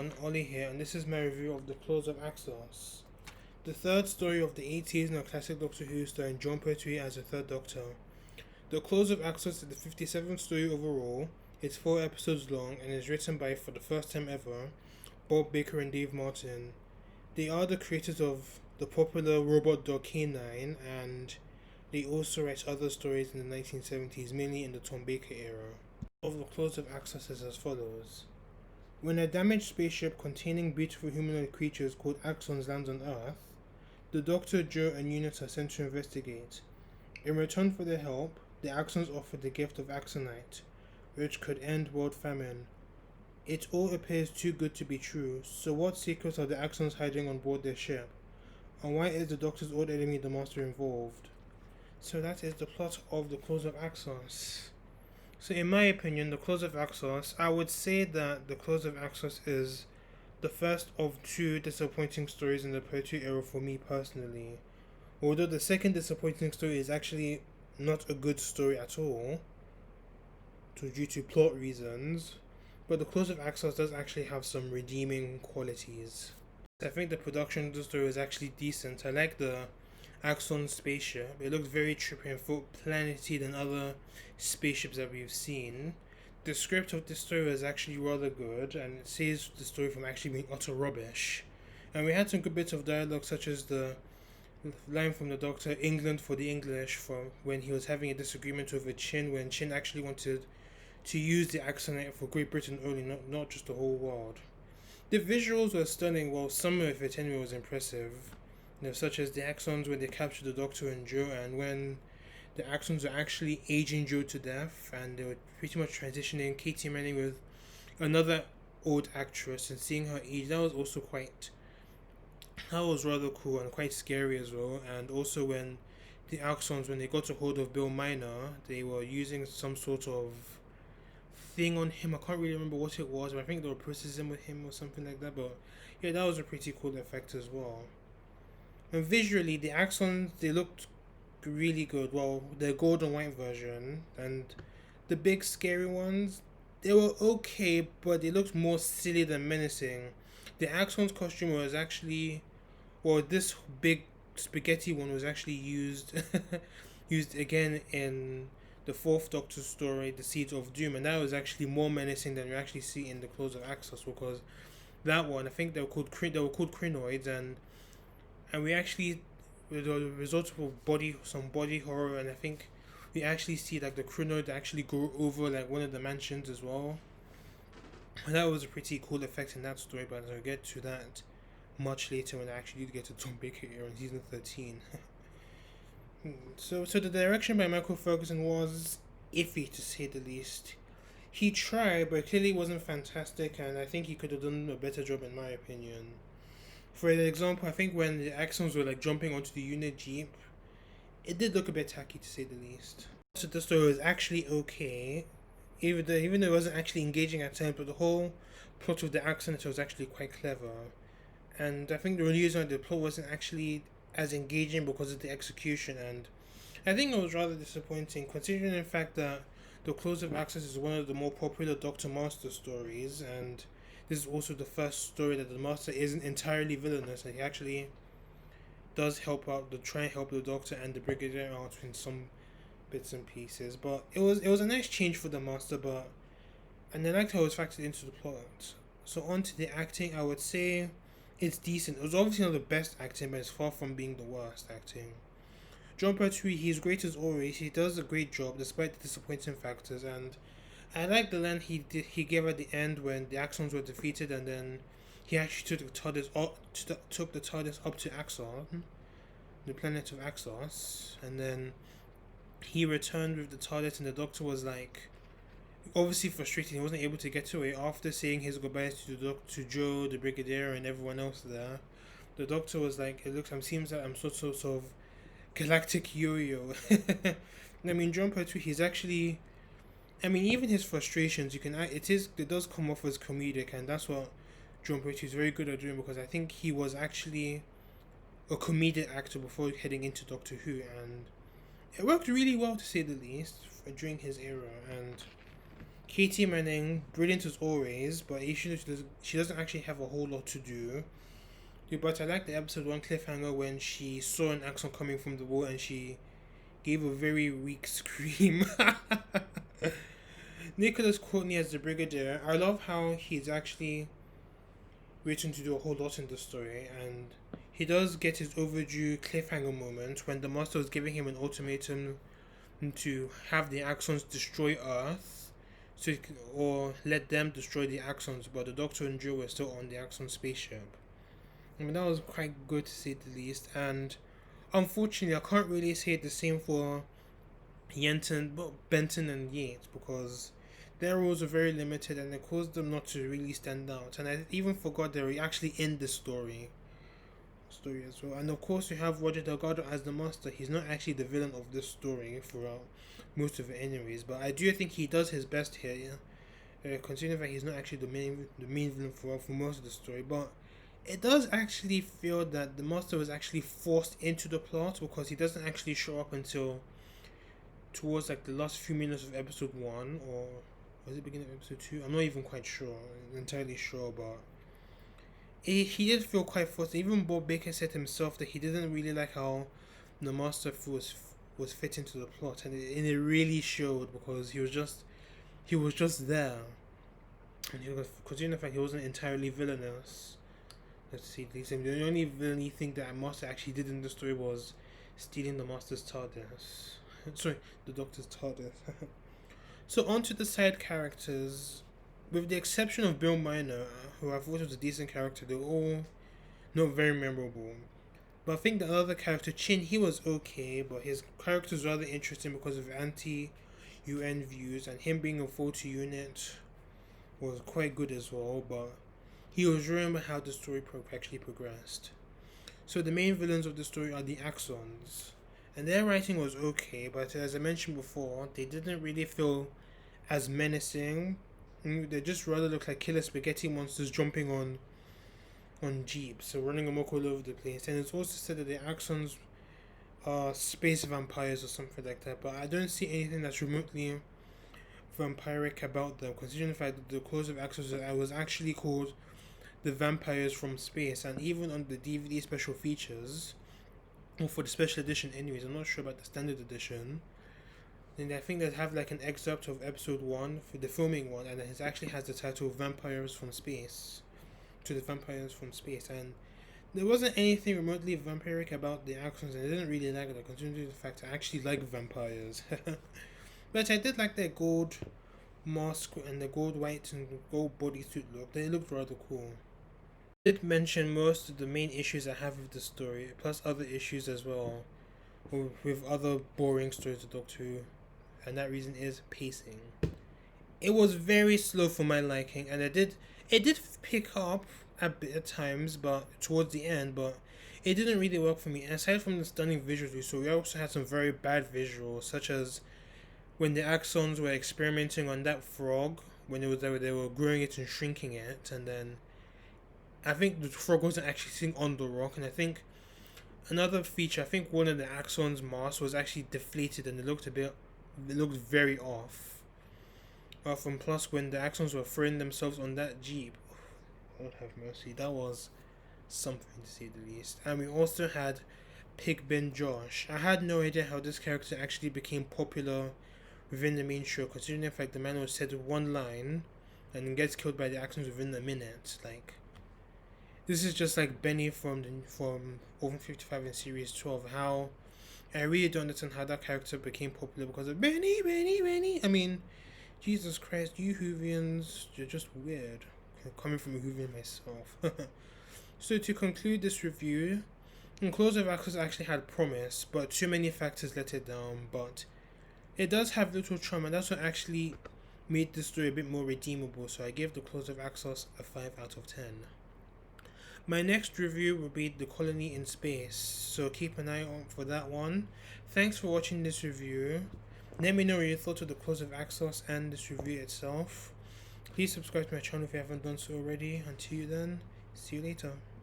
everyone, Oli here, and this is my review of The Claws of Axos, the third story of the 8th season of classic Doctor Who, starring John Pertwee as the third Doctor. The Claws of Axos is the 57th story overall. It's 4 episodes long and is written by, for the first time ever, Bob Baker and Dave Martin. They are the creators of the popular robot dog K9, and they also write other stories in the 1970s, mainly in the Tom Baker era. Of The Claws of Axos is as follows. When a damaged spaceship containing beautiful humanoid creatures called Axons lands on Earth, the Doctor, Joe, and Eunice are sent to investigate. In return for their help, the Axons offer the gift of Axonite, which could end world famine. It all appears too good to be true, so what secrets are the Axons hiding on board their ship? And why is the Doctor's old enemy the Master involved? So that is the plot of The Claws of Axos. So in my opinion, The Claws of Axos, I would say that The Claws of Axos is the first of 2 disappointing stories in the Pertwee era for me personally. Although the second disappointing story is actually not a good story at all, due to plot reasons, but The Claws of Axos does actually have some redeeming qualities. I think the production of the story was actually decent. I like the Axon spaceship. It looked very trippy and felt planety than other spaceships that we've seen. The script of this story was actually rather good, and it saves the story from actually being utter rubbish. And we had some good bits of dialogue, such as the line from the Doctor, "England for the English," from when he was having a disagreement over Chin, when Chin actually wanted to use the Axonite for Great Britain only, not just the whole world. The visuals were stunning, while some of it anyway was impressive. Such as the Axons when they captured the Doctor and Joe, and when the Axons were actually aging Joe to death, and they were pretty much transitioning Katie Manning with another old actress and seeing her age. That was rather cool and quite scary as well. And also when the Axons, when they got a hold of Bill Miner, they were using some sort of thing on him. I can't really remember what it was, but I think they were processing with him or something like that. But yeah, that was a pretty cool effect as well. And visually, the Axons, they looked really good. Well, the gold and white version, and the big scary ones, they were okay, but they looked more silly than menacing. The Axon's costume was actually, well, this big spaghetti one was actually used used again in the 4th Doctor story, The Seeds of Doom, and that was actually more menacing than you actually see in The Claws of Axos, because that one, I think they were called crinoids, and we actually, with the result of some body horror, and I think we actually see like the crinoid actually go over like one of the mansions as well. And that was a pretty cool effect in that story, but I'll get to that much later when I actually get to Tom Baker era in season 13. So the direction by Michael Ferguson was iffy, to say the least. He tried, but clearly wasn't fantastic, and I think he could have done a better job in my opinion. For example, I think when the Axons were like jumping onto the unit jeep, it did look a bit tacky, to say the least. So the story was actually okay, even though it wasn't actually engaging at times, but the whole plot of the Axonite was actually quite clever. And I think the reason the plot wasn't actually as engaging because of the execution, and I think it was rather disappointing, considering the fact that The Claws of Axos is one of the more popular Doctor Master stories, and this is also the first story that the Master isn't entirely villainous, and he actually does help out, try and help the Doctor and the Brigadier out in some bits and pieces. But it was a nice change for the Master, and I liked how it was factored into the plot. So on to the acting, I would say it's decent. It was obviously not the best acting, but it's far from being the worst acting. John Pertwee, he's great as always. He does a great job despite the disappointing factors, and I like the line he gave at the end when the Axons were defeated, and then he actually took the TARDIS up to Axon, the planet of Axos, and then he returned with the TARDIS, and the Doctor was like obviously frustrated. He wasn't able to get to it after saying his goodbyes to Joe, the Brigadier, and everyone else there. The Doctor was like, "It seems that I'm sort of galactic yo-yo." I mean, John Pertwee, he's actually, I mean, even his frustrations, it does come off as comedic, and that's what John Pertwee is very good at doing, because I think he was actually a comedic actor before heading into Doctor Who, and it worked really well, to say the least, during his era. And Katie Manning, brilliant as always, but she doesn't actually have a whole lot to do. Yeah, but I like the episode 1 cliffhanger when she saw an axon coming from the wall and she gave a very weak scream. Nicholas Courtney as the Brigadier. I love how he's actually written to do a whole lot in the story, and he does get his overdue cliffhanger moment when the Master was giving him an ultimatum to have the Axons destroy Earth, or let them destroy the Axons, but the Doctor and Joe were still on the Axon spaceship. I mean, that was quite good to say the least, and unfortunately, I can't really say the same for Benton and Yates, because their roles are very limited and it caused them not to really stand out. And I even forgot they were actually in the story as well. And of course, you have Roger Delgado as the Master. He's not actually the villain of this story throughout most of it, anyways. But I do think he does his best here, considering that he's not actually the main villain for most of the story. But it does actually feel that the Master was actually forced into the plot, because he doesn't actually show up until towards like the last few minutes of episode 1, or was it beginning of episode 2? I'm not even quite entirely sure, but he did feel quite forced. Even Bob Baker said himself that he didn't really like how the Master was fit into the plot, and it really showed, because he was just there, and he was, considering the fact he wasn't entirely villainous. Let's see, the only villainy thing that Master actually did in the story was stealing the Master's TARDIS. Sorry, the Doctor's TARDIS. So on to the side characters. With the exception of Bill Miner, who I thought was a decent character, they're all not very memorable. But I think the other character, Chin, he was okay, but his character is rather interesting because of anti-UN views, and him being a 40 unit was quite good as well, but he was ruined by how the story actually progressed. So the main villains of the story are the Axons, and their writing was okay, but as I mentioned before, they didn't really feel as menacing. They just rather look like killer spaghetti monsters jumping on jeeps, so running amok all over the place. And it's also said that the Axons are space vampires or something like that, but I don't see anything that's remotely vampiric about them, considering the fact that the Claws of Axos was actually called the Vampires from Space, and even on the DVD special features, or for the special edition anyways, I'm not sure about the standard edition, and I think they have like an excerpt of episode 1 for the filming one, and it actually has the title Vampires from Space, to the Vampires from Space, and there wasn't anything remotely vampiric about the Axons, and I didn't really like it, considering the fact I actually like vampires. But I did like their gold mask and the gold white and gold bodysuit look. They looked rather cool. I did mention most of the main issues I have with the story, plus other issues as well, with other boring stories of Doctor Who, and that reason is pacing. It was very slow for my liking, and it did pick up a bit at times, but towards the end, but it didn't really work for me. And aside from the stunning visuals we saw, we also had some very bad visuals, such as when the Axons were experimenting on that frog, when they were growing it and shrinking it, and then I think the frog wasn't actually sitting on the rock, and I think another feature, I think one of the Axons' masks was actually deflated, and it looked very off. And plus, when the Axons were throwing themselves on that jeep, Lord have mercy, that was something to say the least. And we also had Pig Ben Josh. I had no idea how this character actually became popular within the main show, considering the fact the man was said one line and gets killed by the Axons within a minute. Like, this is just like Benny from Over 55 in Series 12. How I really don't understand how that character became popular because of Benny. I mean, Jesus Christ, you Whovians, you're just weird. Coming from a Whovian myself. So to conclude this review, Claws of Axos actually had promise, but too many factors let it down. But it does have little charm, and that's what actually made the story a bit more redeemable. So I gave the Claws of Axos a 5 out of 10. My next review will be The Colony in Space, so keep an eye out for that one. Thanks for watching this review. Let me know what you thought of The Claws of Axos and this review itself. Please subscribe to my channel if you haven't done so already. Until then, see you later.